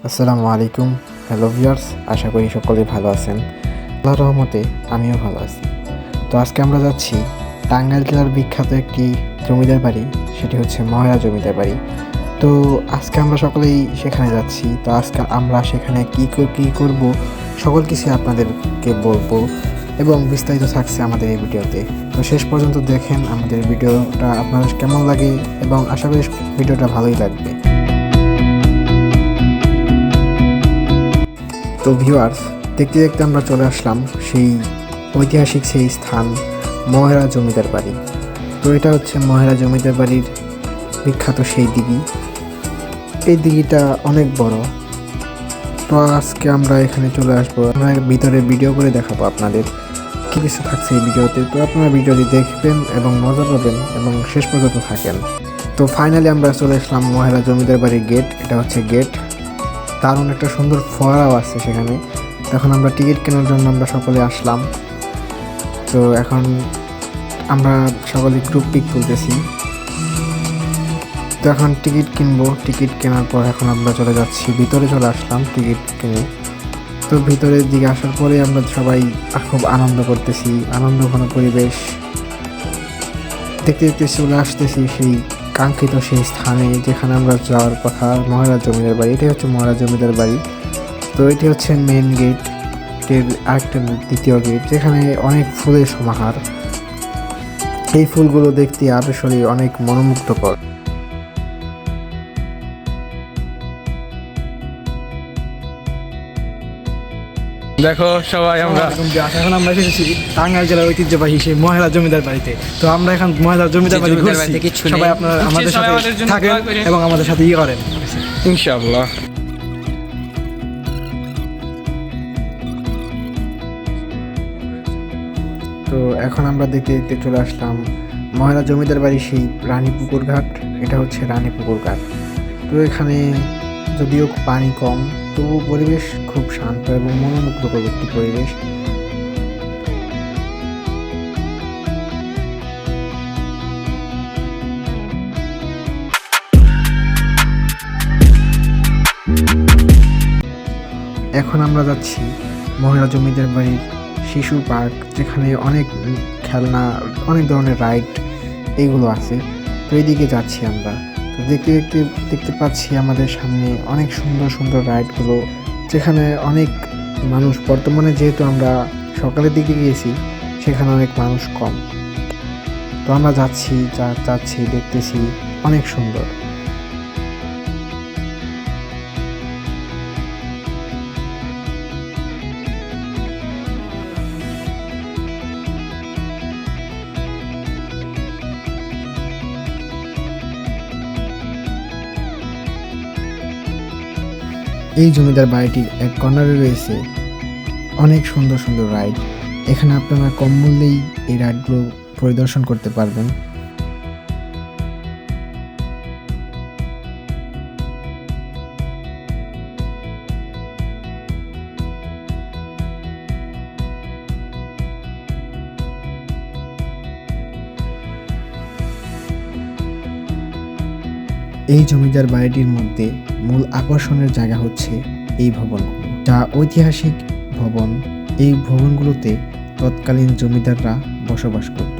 আসসালামু আলাইকুম। Hello viewers, আশা করি সকলেই ভালো আছেন। আল্লাহর রহমতে আমিও ভালো আছি। তো আজকে আমরা যাচ্ছি টাঙ্গাইল জেলার বিখ্যাত একটি জমিদার বাড়ি, সেটি হচ্ছে ময়রা জমিদার বাড়ি। তো আজকে আমরা সকলেই সেখানে যাচ্ছি। তো আজকে আমরা সেখানে কী করব সকল কিছু আপনাদেরকে বলবো এবং বিস্তারিত থাকছে আমাদের এই ভিডিওতে। তো শেষ পর্যন্ত দেখেন আমাদের ভিডিওটা আপনাদের কেমন লাগে এবং আশা করি ভিডিওটা ভালোই লাগবে। তো ভিউয়ার্স, দেখতে দেখতে আমরা চলে আসলাম সেই ঐতিহাসিক সেই স্থান ময়রা জমিদার বাড়ি। তো এটা হচ্ছে ময়রা জমিদার বাড়ির বিখ্যাত সেই দিঘি। এই দিঘিটা অনেক বড়। তো আজকে আমরা এখানে চলে আসবো, আমরা ভিতরে ভিডিও করে দেখাবো আপনাদের কী কিছু থাকছে এই ভিডিওতে। তো আপনারা ভিডিওটি দেখবেন এবং মজা পাবেন এবং শেষ পর্যন্ত থাকেন। তো ফাইনালি আমরা চলে আসলাম ময়রা জমিদার বাড়ির গেট। এটা হচ্ছে গেট। দারুণ একটা সুন্দর ফোয়ারাও আছে সেখানে। তখন আমরা টিকিট কেনার জন্য আমরা সকলে আসলাম। তো এখন আমরা সকলে গ্রুপ পিক তুলতেছি। তো এখন টিকিট কিনবো। টিকিট কেনার পর এখন আমরা চলে যাচ্ছি, ভিতরে চলে আসলাম টিকিট কিনে। তো ভিতরের দিকে আসার পরে আমরা সবাই খুব আনন্দ করতেছি, আনন্দঘন পরিবেশ দেখতে দেখতে চলে আসতেছি সেই কাঙ্ক্ষিত সেই স্থানে যেখানে আমরা যাওয়ার কথা, ময়রা জমিদার বাড়ি। এটাই হচ্ছে ময়রা জমিদার বাড়ি। তো এটি হচ্ছে মেন গেটের আরেকটা দ্বিতীয় গেট, যেখানে অনেক ফুলের সমাহার। এই ফুলগুলো দেখতে আসলে অনেক মনোমুগ্ধকর। দেখো সবাই আমরা এখন আমরা এসেছি টাঙ্গাইল জেলার ঐতিহ্যবাহী সেই ময়রা জমিদার বাড়িতে। তো আমরা এখন ময়রা জমিদার বাড়ি ঘুরছি। সবাই আপনারা আমাদের সাথে থাকেন এবং আমাদের সাথে করেন ইনশাআল্লাহ। তো এখন আমরা দেখতে দেখতে চলে আসলাম ময়রা জমিদার বাড়ি সেই রানীপুকুর ঘাট। এটা হচ্ছে রানীপুকুর ঘাট। তো এখানে যদিও পানি কম, তবু পরিবেশ খুব শান্ত এবং মনোমুগ্ধকর একটি পরিবেশ। এখন আমরা যাচ্ছি ময়রা জমিদার বাড়ির শিশু পার্ক, যেখানে অনেক খেলনা, অনেক ধরনের রাইড এইগুলো আছে। তো এইদিকে যাচ্ছি আমরা। তো দেখতে পাচ্ছি আমাদের সামনে অনেক সুন্দর সুন্দর রাইডগুলো, যেখানে অনেক মানুষ, বর্তমানে যেহেতু আমরা সকালের দিকে গিয়েছি সেখানে অনেক মানুষ কম। তো আমরা যাচ্ছি দেখতেছি অনেক সুন্দর। এই জমিদার বাড়িটির এক কর্নারে রয়েছে অনেক সুন্দর সুন্দর রাইড। এখানে আপনারা কম মূল্যেই এই রাইডগুলো পরিদর্শন করতে পারবেন। এই জমিদার বাড়িটির মধ্যে মূল আকর্ষণের জায়গা হচ্ছে এই ভবনগুলো, যা ঐতিহাসিক ভবন। এই ভবনগুলোতে তৎকালীন জমিদাররা বসবাস করত।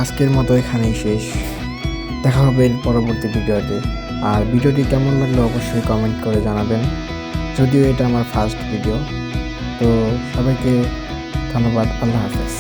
আজকের মতো এখানেই শেষ। দেখা হবে পরবর্তী ভিডিওতে। আর ভিডিওটি কেমন লাগলো অবশ্যই কমেন্ট করে জানাবেন, যদিও এটা আমার ফার্স্ট ভিডিও। তো সবাইকে ধন্যবাদ। আল্লাহ হাফেজ।